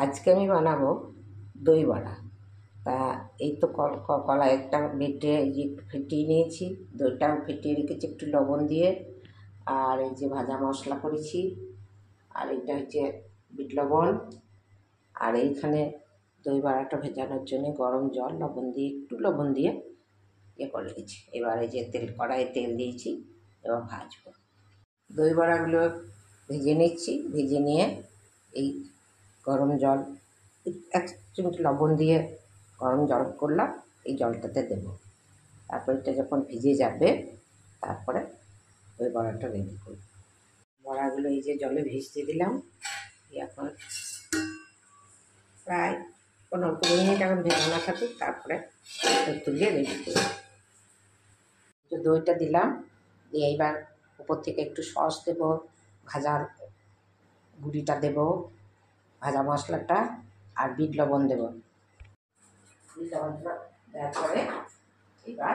আজকে আমি বানাবো দই বড়া। তা এই তো কলাই একটা বেটে একটু ফেটিয়ে নিয়েছি, দইটাও ফেটিয়ে রেখেছি একটু লবণ দিয়ে। আর এই যে ভাজা মশলা করেছি, আর এটা হচ্ছে বিট লবণ। আর এইখানে দই বড়াটা ভেজানোর জন্য গরম জল লবণ দিয়ে একটু লবণ দিয়ে করে রেখেছি। এবার এই যে কড়াইয়ে তেল দিয়েছি, এবার ভাজবো। দই বড়াগুলো ভেজে নিচ্ছি, ভেজে নিয়ে এই গরম জল 1 চিমটি লবণ দিয়ে গরম জল করলাম, এই জলটাতে দেব। তারপর এটা যখন ভিজে যাবে তারপরে ওই বড়াটা রেডি করব। বড়াগুলো এই যে জলে ভিজতে দিলাম, এখন প্রায় 15-20 মিনিট এখন ভেজানো থাকুক, তারপরে তুলিয়ে রেডি করব। দইটা দিলাম, দিয়ে এইবার উপর থেকে একটু সস দেব, ভাজার গুঁড়িটা দেব, ভাজা মশলাটা, আর বিট লবণ দেব। বিট লবণটা দেওয়ার পরে এবার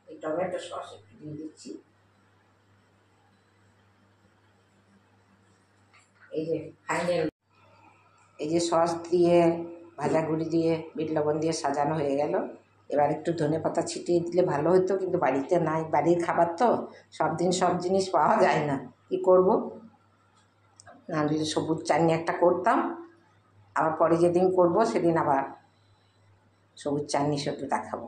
এই টমেটো সস একটু দিয়ে দিচ্ছি। এই যে ফাইনাল এই যে সস দিয়ে, ভাজা গুঁড়ি দিয়ে, বিট লবণ দিয়ে সাজানো হয়ে গেল। এবার একটু ধনেপাতা ছিটিয়ে দিলে ভালো হতো, কিন্তু বাড়িতে নাই, বাড়ির খাবার তো সব দিন সব জিনিস পাওয়া যায় না, কি করব। না দিলে সবুজ চাটনি একটা করতাম, আবার পরে যেদিন করব সেদিন আবার সবুজ চাটনি শুধু দেখাবো।